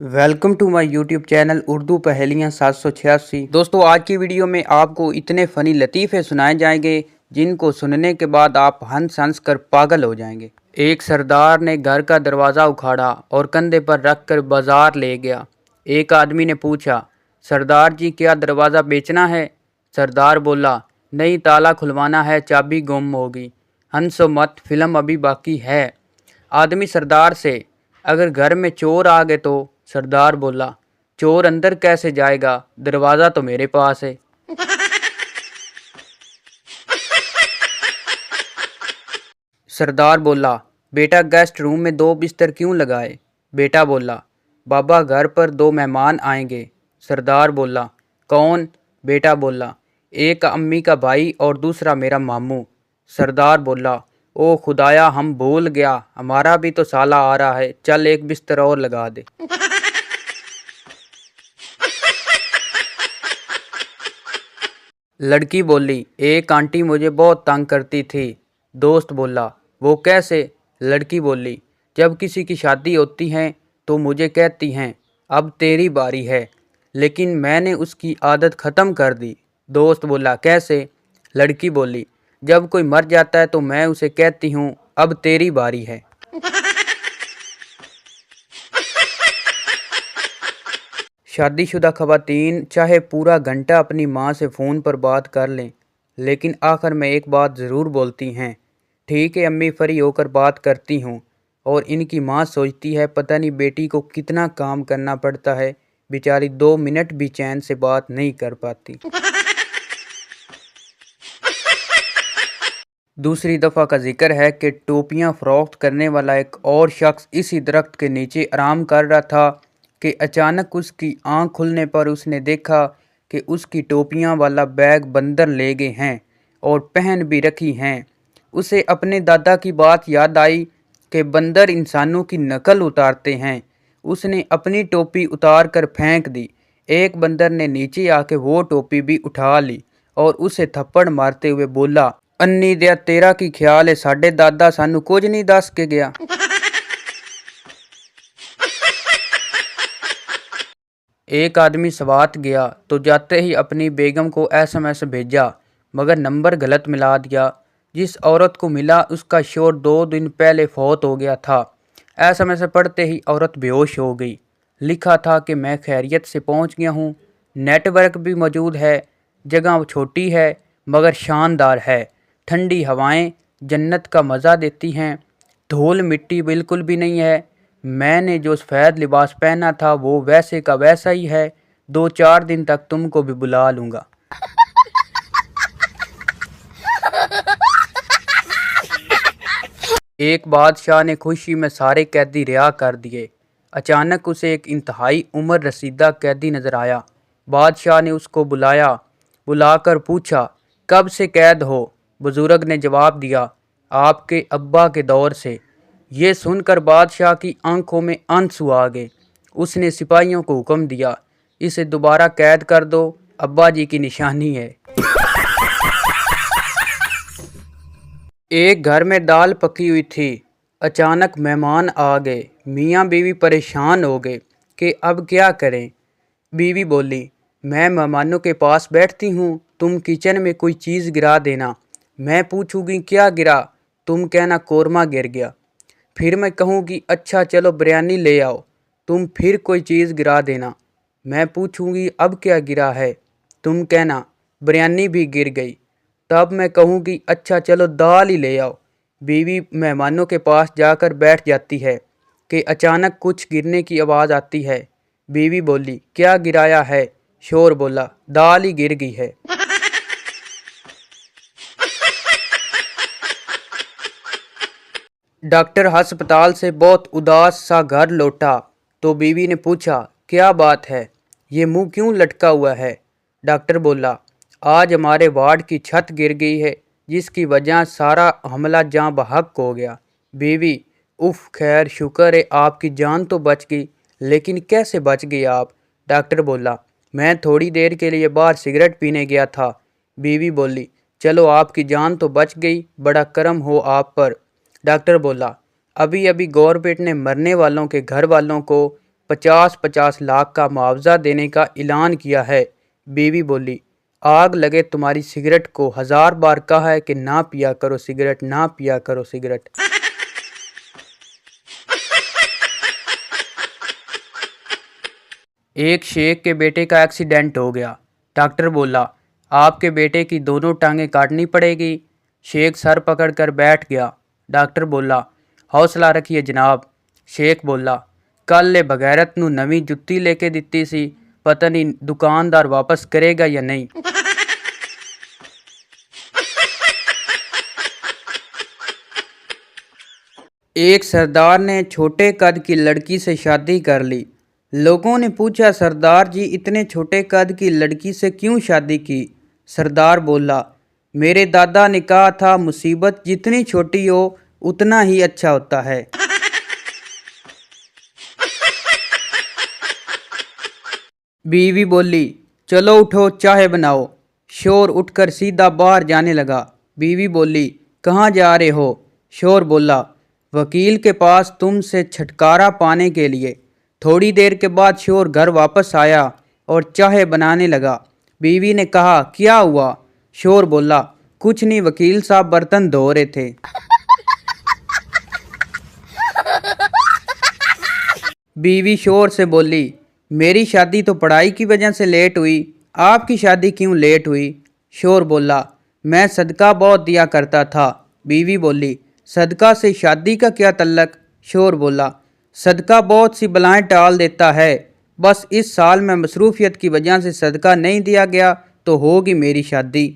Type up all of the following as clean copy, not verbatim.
Welcome to my YouTube channel Urdu पहेलियाँ 786। दोस्तों, आज की वीडियो में आपको इतने फ़नी लतीफ़े सुनाए जाएंगे जिनको सुनने के बाद आप हंस हंस कर पागल हो जाएंगे। एक सरदार ने घर का दरवाज़ा उखाड़ा और कंधे पर रख कर बाज़ार ले गया। एक आदमी ने पूछा, सरदार जी क्या दरवाज़ा बेचना है? सरदार बोला, नहीं, ताला खुलवाना है, चाबी गुम होगी। हंसो मत, फिल्म अभी बाकी है। आदमी सरदार से, अगर घर में चोर आ गए तो? सरदार बोला, चोर अंदर कैसे जाएगा, दरवाज़ा तो मेरे पास है। सरदार बोला, बेटा गेस्ट रूम में 2 बिस्तर क्यों लगाए? बेटा बोला, बाबा घर पर 2 मेहमान आएंगे। सरदार बोला, कौन? बेटा बोला, एक अम्मी का भाई और दूसरा मेरा मामू। सरदार बोला, ओ खुदाया, हम भूल गया, हमारा भी तो साला आ रहा है, चल एक बिस्तर और लगा दे। लड़की बोली, एक आंटी मुझे बहुत तंग करती थी। दोस्त बोला, वो कैसे? लड़की बोली, जब किसी की शादी होती है तो मुझे कहती हैं, अब तेरी बारी है, लेकिन मैंने उसकी आदत ख़त्म कर दी। दोस्त बोला, कैसे? लड़की बोली, जब कोई मर जाता है तो मैं उसे कहती हूँ, अब तेरी बारी है। शादीशुदा ख़वातीन चाहे पूरा घंटा अपनी माँ से फ़ोन पर बात कर लें, लेकिन आखिर में एक बात ज़रूर बोलती हैं, ठीक है अम्मी, फ्री होकर बात करती हूँ। और इनकी माँ सोचती है, पता नहीं बेटी को कितना काम करना पड़ता है, बेचारी 2 मिनट भी चैन से बात नहीं कर पाती। दूसरी दफ़ा का जिक्र है कि टोपियाँ फ़रोख्त करने वाला एक और शख्स इसी दरख्त के नीचे आराम कर रहा था कि अचानक उसकी आंख खुलने पर उसने देखा कि उसकी टोपियाँ वाला बैग बंदर ले गए हैं और पहन भी रखी हैं। उसे अपने दादा की बात याद आई कि बंदर इंसानों की नकल उतारते हैं। उसने अपनी टोपी उतार कर फेंक दी। एक बंदर ने नीचे आके वो टोपी भी उठा ली और उसे थप्पड़ मारते हुए बोला, अन्नी दिया तेरा की ख्याल है, साढ़े दादा सानू कुछ नहीं दस के गया। एक आदमी सवात गया तो जाते ही अपनी बेगम को SMS भेजा, मगर नंबर गलत मिला दिया। जिस औरत को मिला उसका शौहर 2 दिन पहले फौत हो गया था। SMS पढ़ते ही औरत बेहोश हो गई। लिखा था कि मैं खैरियत से पहुंच गया हूं, नेटवर्क भी मौजूद है, जगह छोटी है मगर शानदार है, ठंडी हवाएं जन्नत का मज़ा देती हैं, धूल मिट्टी बिल्कुल भी नहीं है, मैंने जो सफ़ेद लिबास पहना था वो वैसे का वैसा ही है, 2-4 दिन तक तुमको भी बुला लूँगा। एक बादशाह ने खुशी में सारे कैदी रिहा कर दिए। अचानक उसे एक इंतहाई उम्र रसीदा कैदी नज़र आया। बादशाह ने उसको बुलाकर पूछा, कब से कैद हो? बुजुर्ग ने जवाब दिया, आपके अब्बा के दौर से। ये सुनकर बादशाह की आंखों में आंसू आ गए। उसने सिपाहियों को हुक्म दिया, इसे दोबारा कैद कर दो, अब्बा जी की निशानी है। एक घर में दाल पकी हुई थी। अचानक मेहमान आ गए। मियाँ बीवी परेशान हो गए कि अब क्या करें। बीवी बोली, मैं मेहमानों के पास बैठती हूँ, तुम किचन में कोई चीज़ गिरा देना, मैं पूछूंगी क्या गिरा, तुम कहना कोरमा गिर गया। फिर मैं कहूँगी अच्छा चलो बिरयानी ले आओ, तुम फिर कोई चीज़ गिरा देना, मैं पूछूंगी अब क्या गिरा है, तुम कहना बिरयानी भी गिर गई। तब मैं कहूँगी अच्छा चलो दाल ही ले आओ। बीवी मेहमानों के पास जाकर बैठ जाती है कि अचानक कुछ गिरने की आवाज़ आती है। बीवी बोली, क्या गिराया है? शोर बोला, दाल ही गिर गई है। डॉक्टर अस्पताल से बहुत उदास सा घर लौटा तो बीवी ने पूछा, क्या बात है, ये मुंह क्यों लटका हुआ है? डॉक्टर बोला, आज हमारे वार्ड की छत गिर गई है जिसकी वजह सारा हमला जाँ बहक हो गया। बीवी, उफ, खैर शुक्र है आपकी जान तो बच गई, लेकिन कैसे बच गई आप? डॉक्टर बोला, मैं थोड़ी देर के लिए बाहर सिगरेट पीने गया था। बीवी बोली, चलो आपकी जान तो बच गई, बड़ा करम हो आप पर। डॉक्टर बोला, अभी अभी गवर्नमेंट ने मरने वालों के घर वालों को 50-50 لاکھ کا معاوضہ دینے کا اعلان کیا ہے۔ بیوی بولی، آگ لگے تمہاری سگریٹ کو، 1000 بار کہا ہے کہ نہ پیا کرو سگریٹ، نہ پیا کرو سگریٹ۔ ایک شیخ کے بیٹے کا ایکسیڈنٹ ہو گیا۔ ڈاکٹر بولا، آپ کے بیٹے کی دونوں ٹانگیں کاٹنی پڑے گی۔ شیخ سر پکڑ کر بیٹھ گیا۔ ڈاکٹر بولا، حوصلہ رکھیے جناب۔ شیخ بولا، کل لے بغیرت نو نویں جتی لے کے دتی سی، پتہ نہیں دکاندار واپس کرے گا یا نہیں۔ ایک سردار نے چھوٹے قد کی لڑکی سے شادی کر لی۔ لوگوں نے پوچھا، سردار جی اتنے چھوٹے قد کی لڑکی سے کیوں شادی کی؟ سردار بولا، میرے دادا نے کہا تھا مصیبت جتنی چھوٹی ہو اتنا ہی اچھا ہوتا ہے۔ بیوی بولی، چلو اٹھو چائے بناؤ۔ شور اٹھ کر سیدھا باہر جانے لگا۔ بیوی بولی، کہاں جا رہے ہو؟ شور بولا، وکیل کے پاس تم سے چھٹکارا پانے کے لیے۔ تھوڑی دیر کے بعد شور گھر واپس آیا اور چائے بنانے لگا۔ بیوی نے کہا، کیا ہوا؟ شور بولا، کچھ نہیں، وکیل صاحب برتن دھو رہے تھے۔ بیوی شور سے بولی، میری شادی تو پڑھائی کی وجہ سے لیٹ ہوئی، آپ کی شادی کیوں لیٹ ہوئی؟ شور بولا، میں صدقہ بہت دیا کرتا تھا۔ بیوی بولی، صدقہ سے شادی کا کیا تعلق؟ شور بولا، صدقہ بہت سی بلائیں ٹال دیتا ہے، بس اس سال میں مصروفیت کی وجہ سے صدقہ نہیں دیا گیا تو ہوگی میری شادی۔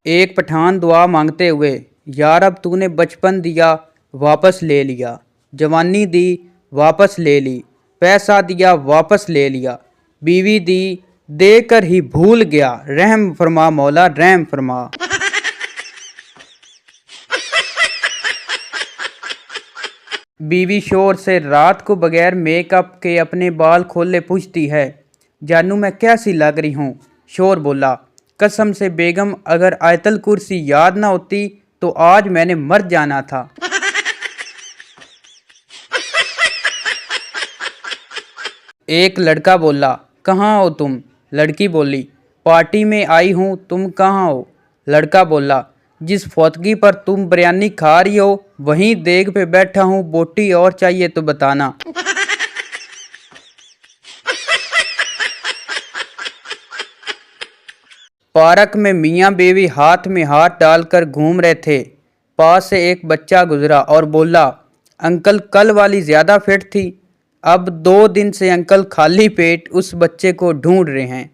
ایک پٹھان دعا مانگتے ہوئے، یا رب تو نے بچپن دیا واپس لے لیا، جوانی دی واپس لے لی، پیسہ دیا واپس لے لیا، بیوی دی دے کر ہی بھول گیا، رحم فرما مولا رحم فرما۔ بیوی شور سے رات کو بغیر میک اپ کے اپنے بال کھولے پوچھتی ہے، جانو میں کیسی لگ رہی ہوں؟ شور بولا، قسم سے بیگم اگر آیت الکرسی یاد نہ ہوتی تو آج میں نے مر جانا تھا۔ ایک لڑکا بولا، کہاں ہو تم؟ لڑکی بولی، پارٹی میں آئی ہوں، تم کہاں ہو؟ لڑکا بولا، جس فوتگی پر تم بریانی کھا رہی ہو وہیں دیگ پہ بیٹھا ہوں، بوٹی اور چاہیے تو بتانا۔ پارک میں میاں بیوی ہاتھ میں ہاتھ ڈال کر گھوم رہے تھے۔ پاس سے ایک بچہ گزرا اور بولا، انکل کل والی زیادہ فٹ تھی۔ اب 2 دن سے انکل خالی پیٹ اس بچے کو ڈھونڈ رہے ہیں۔